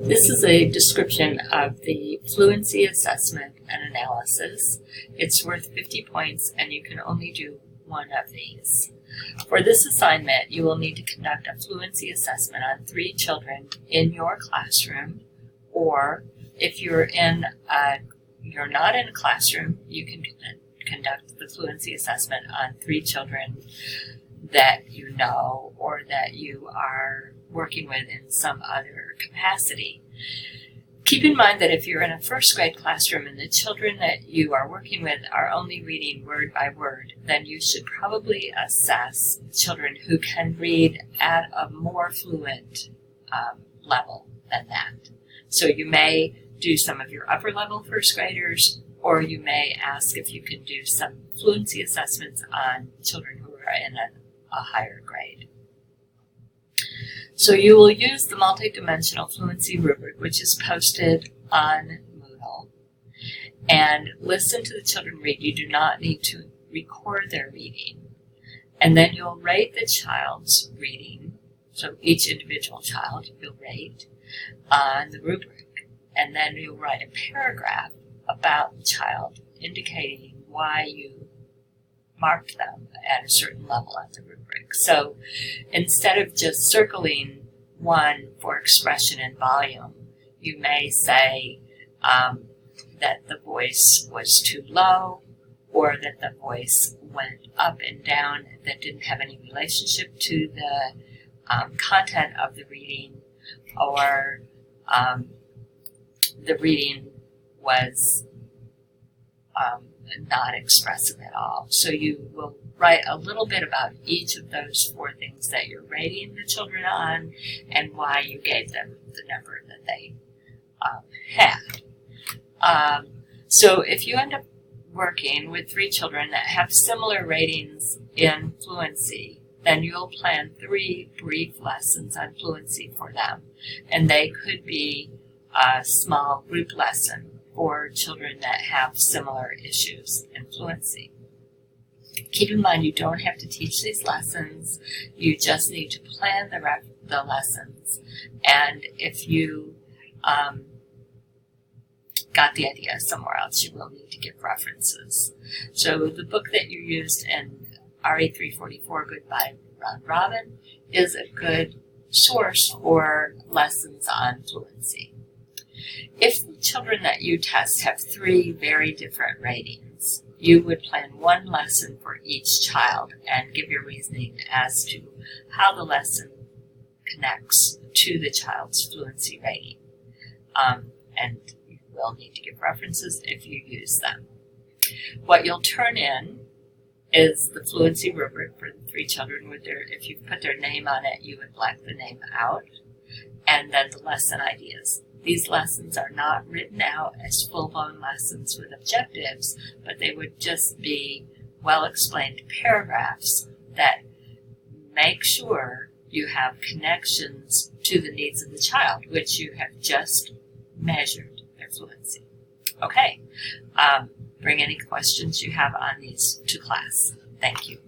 This is a description of the Fluency Assessment and Analysis. It's worth 50 points and you can only do one of these. For this assignment, you will need to conduct a fluency assessment on 3 children in your classroom, or if you're not in a classroom, you can conduct the fluency assessment on 3 children that you know or that you are working with in some other capacity. Keep in mind that if you're in a first grade classroom and the children that you are working with are only reading word by word, then you should probably assess children who can read at a more fluent level than that. So you may do some of your upper level first graders, or you may ask if you can do some fluency assessments on children who are in a higher grade. So you will use the multidimensional fluency rubric, which is posted on Moodle, and listen to the children read. You do not need to record their reading. And then you'll rate the child's reading, so each individual child you'll rate on the rubric. And then you'll write a paragraph about the child indicating why you marked them at a certain level on the rubric. So instead of just circling one for expression and volume, you may say that the voice was too low, or that the voice went up and down that didn't have any relationship to the content of the reading, or the reading was not expressive at all. So you will write a little bit about each of those 4 things that you're rating the children on and why you gave them the number that they had. So if you end up working with 3 children that have similar ratings in fluency, then you'll plan 3 brief lessons on fluency for them. And they could be a small group lesson for children that have similar issues in fluency. Keep in mind, you don't have to teach these lessons. You just need to plan the lessons. And if you got the idea somewhere else, you will need to give references. So the book that you used in RE 344, Goodbye Round Robin, is a good source for lessons on fluency. If the children that you test have 3 very different ratings, you would plan 1 lesson for each child and give your reasoning as to how the lesson connects to the child's fluency rating. And you will need to give references if you use them. What you'll turn in is the fluency rubric for the 3 children with if you put their name on it, you would black the name out, and then the lesson ideas. These lessons are not written out as full-blown lessons with objectives, but they would just be well-explained paragraphs that make sure you have connections to the needs of the child, which you have just measured their fluency. Okay, bring any questions you have on these to class. Thank you.